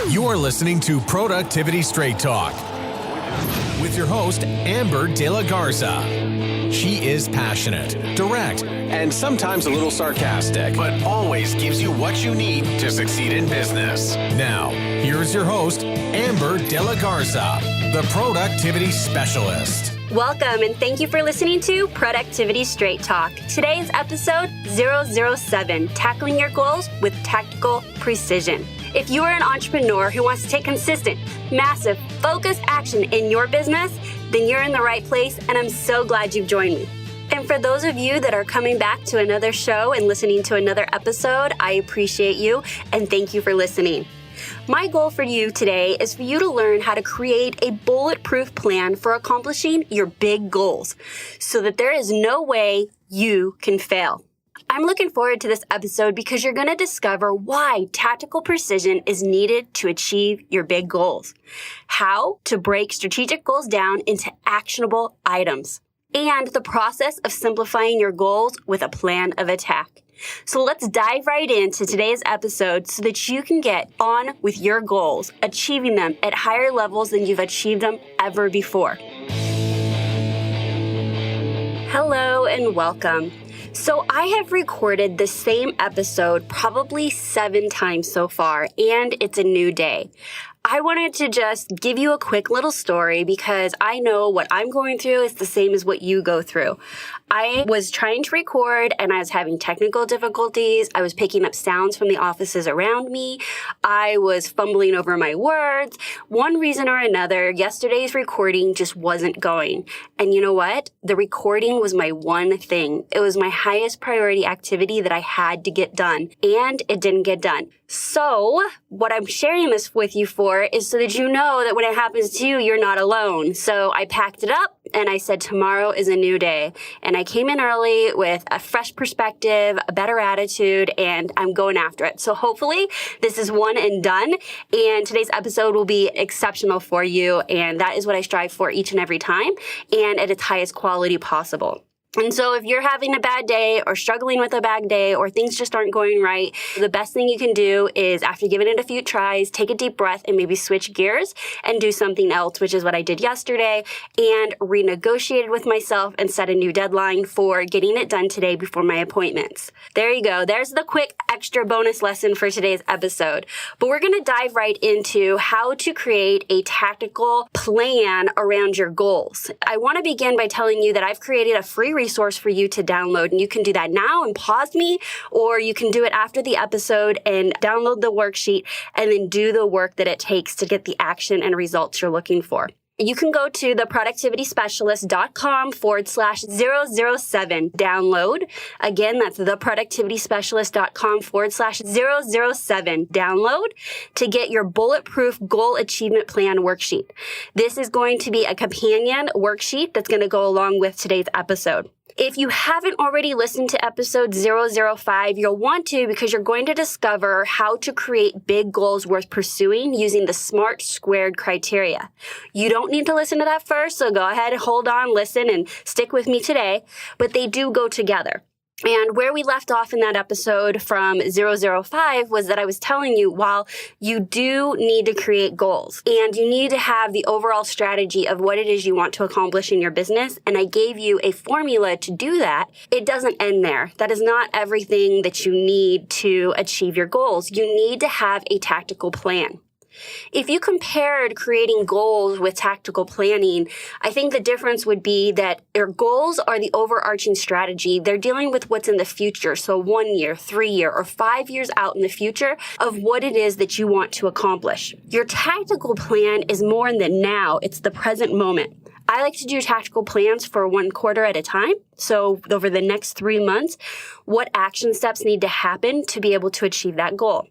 You're listening to Productivity Straight Talk with your host, Amber De La Garza. She is passionate, direct, and sometimes a little sarcastic, but always gives you what you need to succeed in business. Now, here's your host, Amber De La Garza, the Productivity Specialist. Welcome, and thank you for listening to Productivity Straight Talk. Today's episode 007, Tackling Your Goals with Tactical Precision. If you are an entrepreneur who wants to take consistent, massive, focused action in your business, then you're in the right place, and I'm so glad you've joined me. And for those of you that are coming back to another show and listening to another episode, I appreciate you, and thank you for listening. My goal for you today is for you to learn how to create a bulletproof plan for accomplishing your big goals so that there is no way you can fail. I'm looking forward to this episode because you're going to discover why tactical precision is needed to achieve your big goals, how to break strategic goals down into actionable items, and the process of simplifying your goals with a plan of attack. So let's dive right into today's episode so that you can get on with your goals, achieving them at higher levels than you've achieved them ever before. Hello and welcome. So I have recorded the same episode probably 7 times so far, and it's a new day. I wanted to just give you a quick little story because I know what I'm going through is the same as what you go through. I was trying to record and I was having technical difficulties. I was picking up sounds from the offices around me. I was fumbling over my words. One reason or another, yesterday's recording just wasn't going. And you know what? The recording was my one thing. It was my highest priority activity that I had to get done, and it didn't get done. So what I'm sharing this with you for is so that you know that when it happens to you, you're not alone. So I packed it up and I said, tomorrow is a new day. And I came in early with a fresh perspective, a better attitude, and I'm going after it. So hopefully this is one and done. And today's episode will be exceptional for you. And that is what I strive for each and every time, and at its highest quality possible. And so if you're having a bad day or struggling with a bad day or things just aren't going right, the best thing you can do is, after giving it a few tries, take a deep breath and maybe switch gears and do something else, which is what I did yesterday, and renegotiated with myself and set a new deadline for getting it done today before my appointments. There you go. There's the quick extra bonus lesson for today's episode. But we're going to dive right into how to create a tactical plan around your goals. I want to begin by telling you that I've created a free resource for you to download, and you can do that now and pause me, or you can do it after the episode and download the worksheet and then do the work that it takes to get the action and results you're looking for. You can go to theproductivityspecialist.com/007 download. Again, that's theproductivityspecialist.com/007 download to get your bulletproof goal achievement plan worksheet. This is going to be a companion worksheet that's going to go along with today's episode. If you haven't already listened to episode 005, you'll want to, because you're going to discover how to create big goals worth pursuing using the SMART squared criteria. You don't need to listen to that first, so go ahead and hold on, listen, and stick with me today, but they do go together. And where we left off in that episode from 005 was that I was telling you, while you do need to create goals and you need to have the overall strategy of what it is you want to accomplish in your business, and I gave you a formula to do that, it doesn't end there. That is not everything that you need to achieve your goals. You need to have a tactical plan. If you compared creating goals with tactical planning, I think the difference would be that your goals are the overarching strategy. They're dealing with what's in the future. So 1 year, 3 year, or 5 years out in the future of what it is that you want to accomplish. Your tactical plan is more in the now. It's the present moment. I like to do tactical plans for 1 quarter at a time. So over the next 3 months, what action steps need to happen to be able to achieve that goal?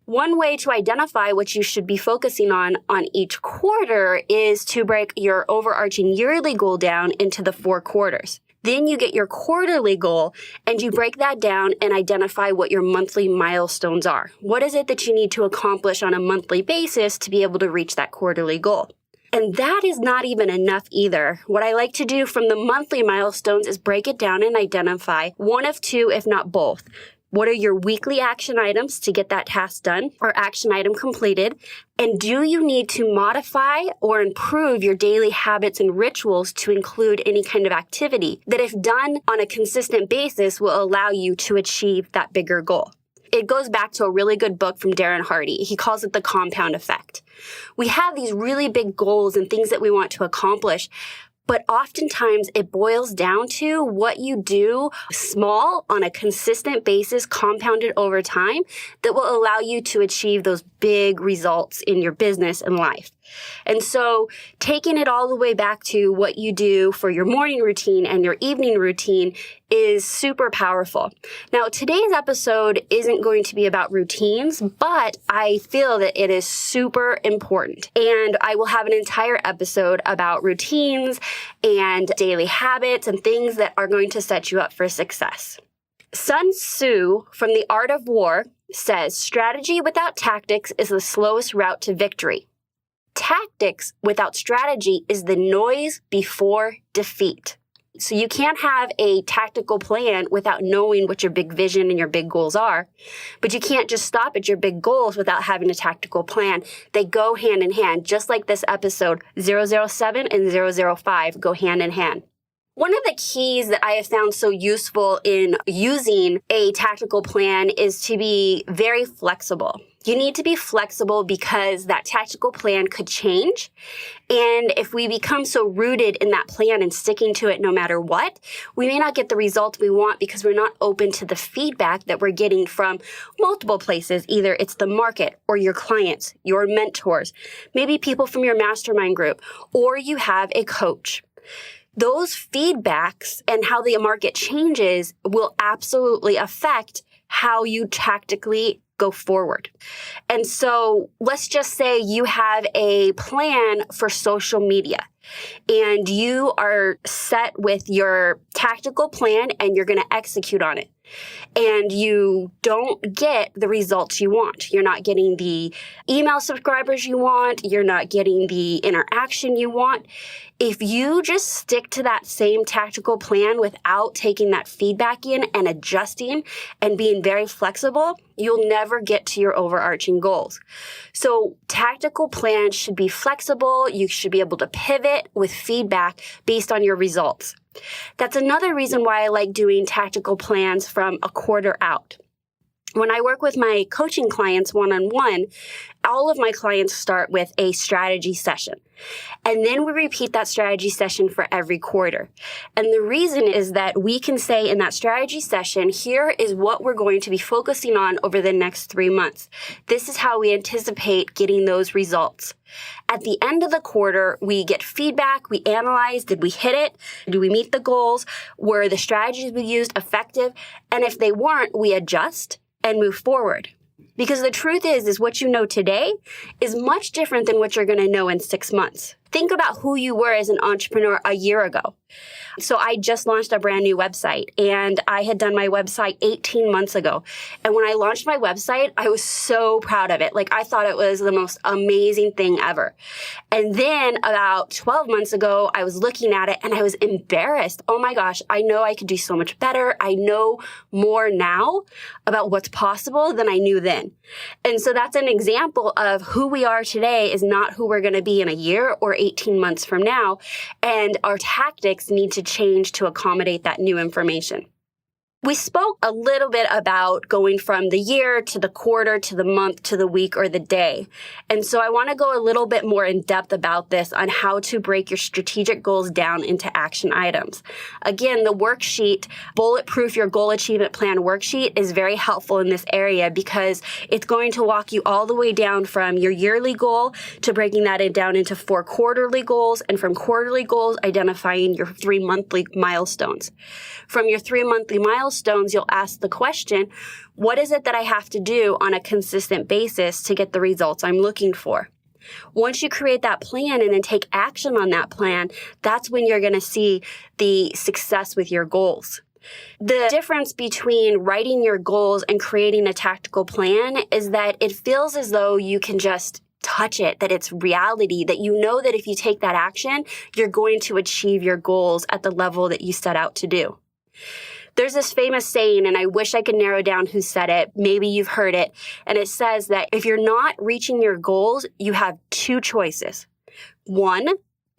One way to identify what you should be focusing on each quarter is to break your overarching yearly goal down into the 4 quarters. Then you get your quarterly goal and you break that down and identify what your monthly milestones are. What is it that you need to accomplish on a monthly basis to be able to reach that quarterly goal? And that is not even enough either. What I like to do from the monthly milestones is break it down and identify one of 2, if not both, What are your weekly action items to get that task done or action item completed? And do you need to modify or improve your daily habits and rituals to include any kind of activity that, if done on a consistent basis, will allow you to achieve that bigger goal? It goes back to a really good book from Darren Hardy. He calls it the compound effect. We have these really big goals and things that we want to accomplish, but oftentimes it boils down to what you do small on a consistent basis, compounded over time, that will allow you to achieve those big results in your business and life. And so taking it all the way back to what you do for your morning routine and your evening routine is super powerful. Now, today's episode isn't going to be about routines, but I feel that it is super important. And I will have an entire episode about routines and daily habits and things that are going to set you up for success. Sun Tzu from The Art of War says, strategy without tactics is the slowest route to victory. Tactics without strategy is the noise before defeat. So you can't have a tactical plan without knowing what your big vision and your big goals are. But you can't just stop at your big goals without having a tactical plan. They go hand in hand, just like this episode. 007 and 005 go hand in hand. One of the keys that I have found so useful in using a tactical plan is to be very flexible. You need to be flexible because that tactical plan could change. And if we become so rooted in that plan and sticking to it no matter what, we may not get the results we want because we're not open to the feedback that we're getting from multiple places. Either it's the market or your clients, your mentors, maybe people from your mastermind group, or you have a coach. Those feedbacks and how the market changes will absolutely affect how you tactically go forward. And so let's just say you have a plan for social media and you are set with your tactical plan and you're going to execute on it. And you don't get the results you want. You're not getting the email subscribers you want. You're not getting the interaction you want. If you just stick to that same tactical plan without taking that feedback in and adjusting and being very flexible, you'll never get to your overarching goals. So tactical plans should be flexible. You should be able to pivot with feedback based on your results. That's another reason why I like doing tactical plans from a quarter out. When I work with my coaching clients one-on-one, all of my clients start with a strategy session. And then we repeat that strategy session for every quarter. And the reason is that we can say in that strategy session, here is what we're going to be focusing on over the next 3 months. This is how we anticipate getting those results. At the end of the quarter, we get feedback, we analyze, did we hit it? Do we meet the goals? Were the strategies we used effective? And if they weren't, we adjust and move forward. Because the truth is what you know today is much different than what you're going to know in 6 months. Think about who you were as an entrepreneur a year ago. So I just launched a brand new website and I had done my website 18 months ago. And when I launched my website, I was so proud of it. Like I thought it was the most amazing thing ever. And then about 12 months ago, I was looking at it and I was embarrassed. Oh my gosh, I know I could do so much better. I know more now about what's possible than I knew then. And so that's an example of who we are today is not who we're going to be in a year or 18 months from now. And our tactics need to change to accommodate that new information. We spoke a little bit about going from the year to the quarter to the month to the week or the day. And so I want to go a little bit more in depth about this on how to break your strategic goals down into action items. Again, the worksheet, Bulletproof Your Goal Achievement Plan worksheet is very helpful in this area because it's going to walk you all the way down from your yearly goal to breaking that down into 4 quarterly goals, and from quarterly goals, identifying your 3 monthly milestones. From your 3 monthly milestones, you'll ask the question, what is it that I have to do on a consistent basis to get the results I'm looking for? Once you create that plan and then take action on that plan, that's when you're going to see the success with your goals. The difference between writing your goals and creating a tactical plan is that it feels as though you can just touch it, that it's reality, that you know that if you take that action, you're going to achieve your goals at the level that you set out to do. There's this famous saying, and I wish I could narrow down who said it. Maybe you've heard it. And it says that if you're not reaching your goals, you have two choices. One,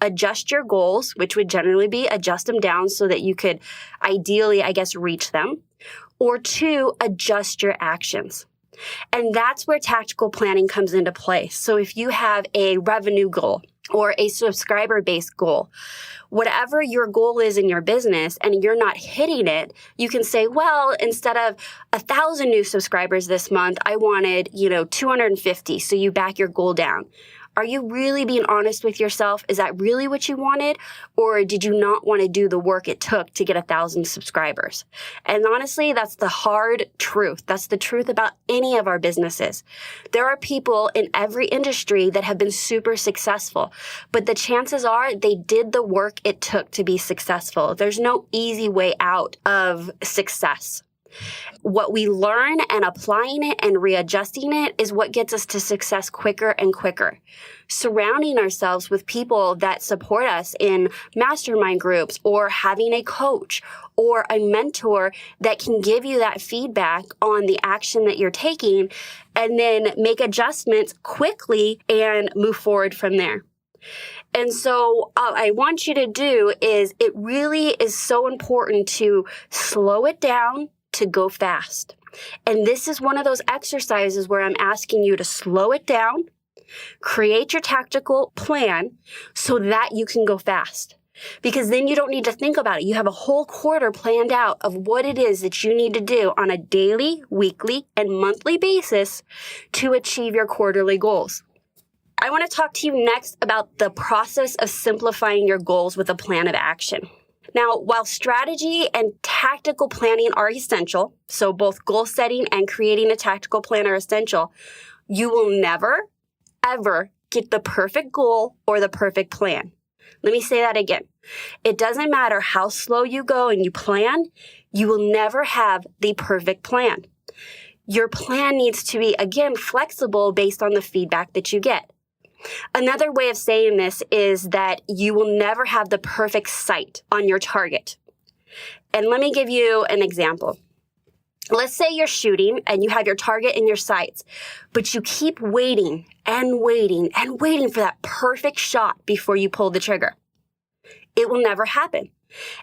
adjust your goals, which would generally be adjust them down so that you could ideally, reach them. Or two, adjust your actions. And that's where tactical planning comes into play. So if you have a revenue goal or a subscriber-based goal, whatever your goal is in your business and you're not hitting it, you can say, well, instead of 1,000 new subscribers this month, I wanted, 250. So you back your goal down. Are you really being honest with yourself? Is that really what you wanted? Or did you not want to do the work it took to get 1,000 subscribers? And honestly, that's the hard truth. That's the truth about any of our businesses. There are people in every industry that have been super successful, but the chances are they did the work it took to be successful. There's no easy way out of success. What we learn and applying it and readjusting it is what gets us to success quicker and quicker. Surrounding ourselves with people that support us in mastermind groups or having a coach or a mentor that can give you that feedback on the action that you're taking and then make adjustments quickly and move forward from there. And so I want you to do is it really is so important to slow it down, to go fast. And this is one of those exercises where I'm asking you to slow it down, create your tactical plan so that you can go fast. Because then you don't need to think about it. You have a whole quarter planned out of what it is that you need to do on a daily, weekly, and monthly basis to achieve your quarterly goals. I want to talk to you next about the process of simplifying your goals with a plan of action. Now, while strategy and tactical planning are essential, so both goal setting and creating a tactical plan are essential, you will never, ever get the perfect goal or the perfect plan. Let me say that again. It doesn't matter how slow you go and you plan, you will never have the perfect plan. Your plan needs to be, again, flexible based on the feedback that you get. Another way of saying this is that you will never have the perfect sight on your target. And let me give you an example. Let's say you're shooting and you have your target in your sights, but you keep waiting and waiting and waiting for that perfect shot before you pull the trigger. It will never happen.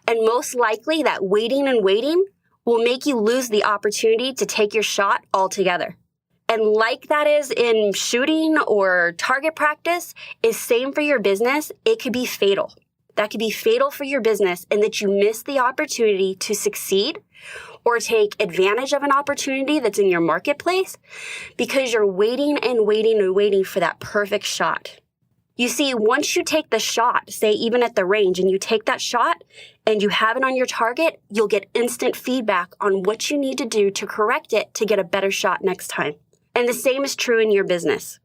And most likely that waiting and waiting will make you lose the opportunity to take your shot altogether. And like that is in shooting or target practice, is same for your business. It could be fatal. That could be fatal for your business and that you miss the opportunity to succeed or take advantage of an opportunity that's in your marketplace because you're waiting and waiting and waiting for that perfect shot. You see, once you take the shot, say even at the range, and you take that shot and you have it on your target, you'll get instant feedback on what you need to do to correct it to get a better shot next time. And the same is true in your business.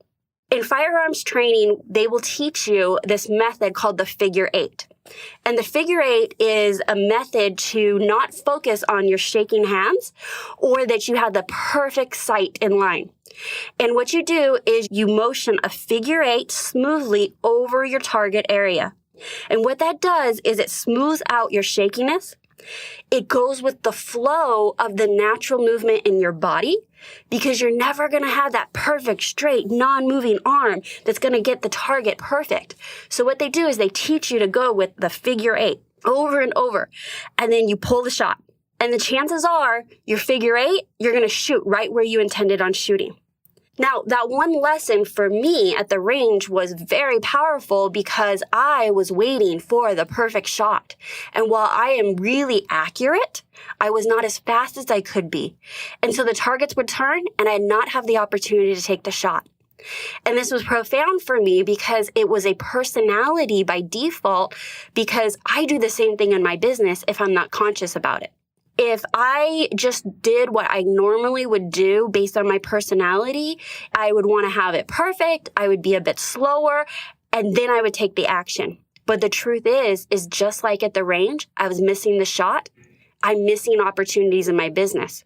In firearms training, they will teach you this method called the figure eight. And the figure eight is a method to not focus on your shaking hands or that you have the perfect sight in line. And what you do is you motion a figure eight smoothly over your target area. And what that does is it smooths out your shakiness. It goes with the flow of the natural movement in your body because you're never going to have that perfect, straight, non-moving arm that's going to get the target perfect. So what they do is they teach you to go with the figure eight over and over, and then you pull the shot. And the chances are your figure eight, you're going to shoot right where you intended on shooting. Now, that one lesson for me at the range was very powerful because I was waiting for the perfect shot. And while I am really accurate, I was not as fast as I could be. And so the targets would turn and I'd not have the opportunity to take the shot. And this was profound for me because it was a personality by default because I do the same thing in my business if I'm not conscious about it. If I just did what I normally would do based on my personality, I would want to have it perfect, I would be a bit slower, and then I would take the action. But the truth is just like at the range, I was missing the shot. I'm missing opportunities in my business.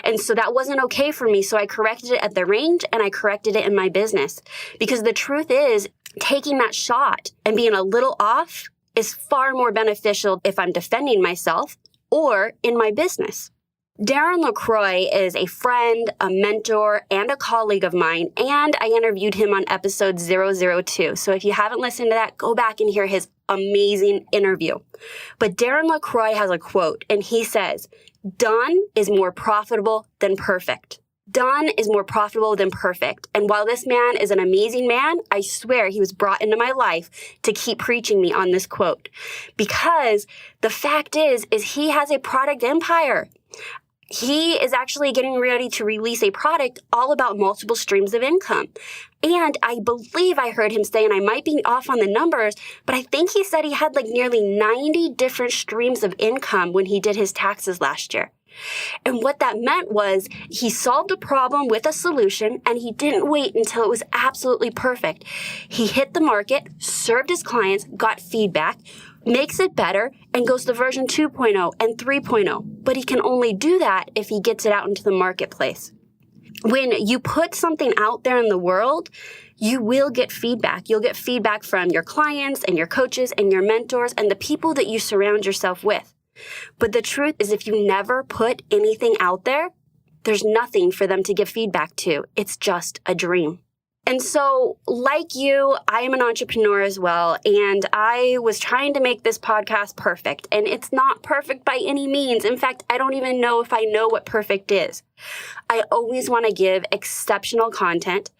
And so that wasn't okay for me. So I corrected it at the range and I corrected it in my business. Because the truth is, taking that shot and being a little off is far more beneficial if I'm defending myself, or in my business? Darren LaCroix is a friend, a mentor, and a colleague of mine, and I interviewed him on episode 002. So if you haven't listened to that, go back and hear his amazing interview. But Darren LaCroix has a quote, and he says, "Done is more profitable than perfect." Done is more profitable than perfect. And while this man is an amazing man, I swear he was brought into my life to keep preaching me on this quote. Because the fact is he has a product empire. He is actually getting ready to release a product all about multiple streams of income. And I believe I heard him say, and I might be off on the numbers, but I think he said he had like nearly 90 different streams of income when he did his taxes last year. And what that meant was he solved a problem with a solution, and he didn't wait until it was absolutely perfect. He hit the market, served his clients, got feedback, makes it better, and goes to version 2.0 and 3.0. But he can only do that if he gets it out into the marketplace. When you put something out there in the world, you will get feedback. You'll get feedback from your clients and your coaches and your mentors and the people that you surround yourself with. But the truth is, if you never put anything out there, there's nothing for them to give feedback to. It's just a dream. And so, like you, I am an entrepreneur as well, and I was trying to make this podcast perfect, and it's not perfect by any means. In fact, I don't even know if I know what perfect is. I always want to give exceptional content.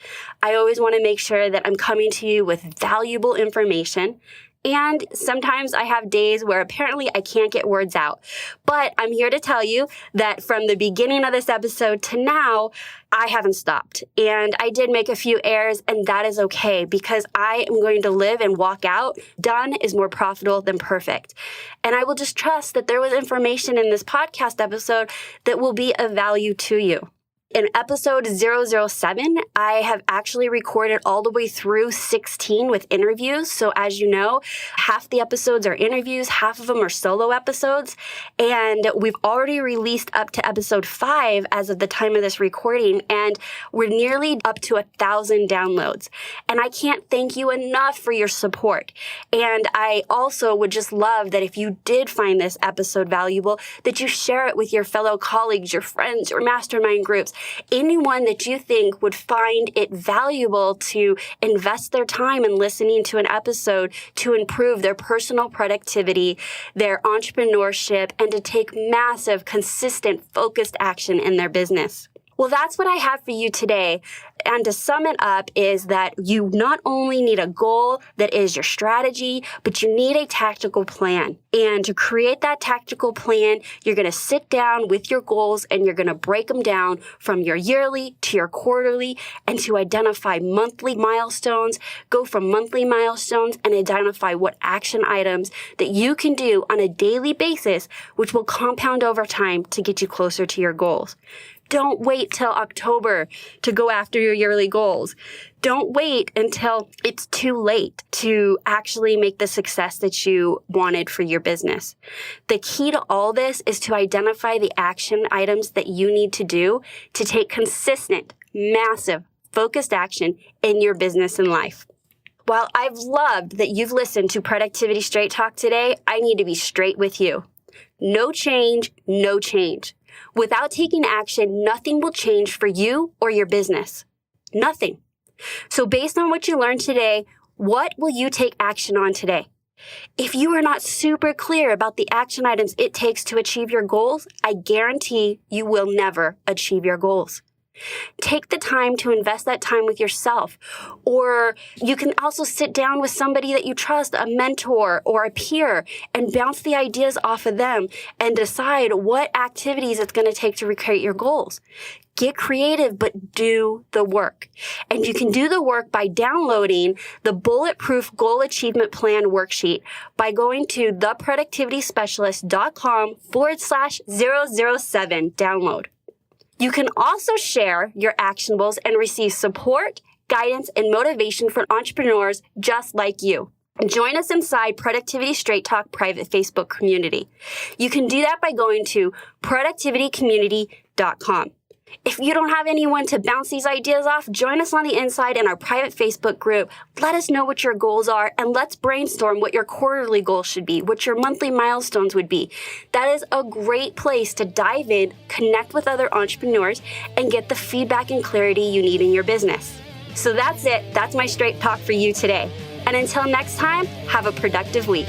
I always want to make sure that I'm coming to you with valuable information. And sometimes I have days where apparently I can't get words out. But I'm here to tell you that from the beginning of this episode to now, I haven't stopped. And I did make a few errors, and that is okay because I am going to live and walk out. Done is more profitable than perfect. And I will just trust that there was information in this podcast episode that will be of value to you. In episode 007, I have actually recorded all the way through 16 with interviews. So as you know, half the episodes are interviews, half of them are solo episodes. And we've already released up to episode 5 as of the time of this recording. And we're nearly up to 1,000 downloads. And I can't thank you enough for your support. And I also would just love that if you did find this episode valuable, that you share it with your fellow colleagues, your friends, your mastermind groups. Anyone that you think would find it valuable to invest their time in listening to an episode to improve their personal productivity, their entrepreneurship, and to take massive, consistent, focused action in their business. Well, that's what I have for you today. And to sum it up is that you not only need a goal that is your strategy, but you need a tactical plan. And to create that tactical plan, you're going to sit down with your goals and you're going to break them down from your yearly to your quarterly and to identify monthly milestones, go from monthly milestones and identify what action items that you can do on a daily basis, which will compound over time to get you closer to your goals. Don't wait till October to go after your yearly goals. Don't wait until it's too late to actually make the success that you wanted for your business. The key to all this is to identify the action items that you need to do to take consistent, massive, focused action in your business and life. While I've loved that you've listened to Productivity Straight Talk today, I need to be straight with you. No change, no change. Without taking action, nothing will change for you or your business. Nothing. So based on what you learned today, what will you take action on today? If you are not super clear about the action items it takes to achieve your goals, I guarantee you will never achieve your goals. Take the time to invest that time with yourself. Or you can also sit down with somebody that you trust, a mentor or a peer, and bounce the ideas off of them and decide what activities it's going to take to recreate your goals. Get creative, but do the work. And you can do the work by downloading the Bulletproof Goal Achievement Plan worksheet by going to theproductivityspecialist.com/007 download. You can also share your actionables and receive support, guidance, and motivation from entrepreneurs just like you. Join us inside Productivity Straight Talk private Facebook community. You can do that by going to productivitycommunity.com. If you don't have anyone to bounce these ideas off, join us on the inside in our private Facebook group. Let us know what your goals are, and let's brainstorm what your quarterly goals should be, what your monthly milestones would be. That is a great place to dive in, connect with other entrepreneurs, and get the feedback and clarity you need in your business. So that's it. That's my straight talk for you today. And until next time, have a productive week.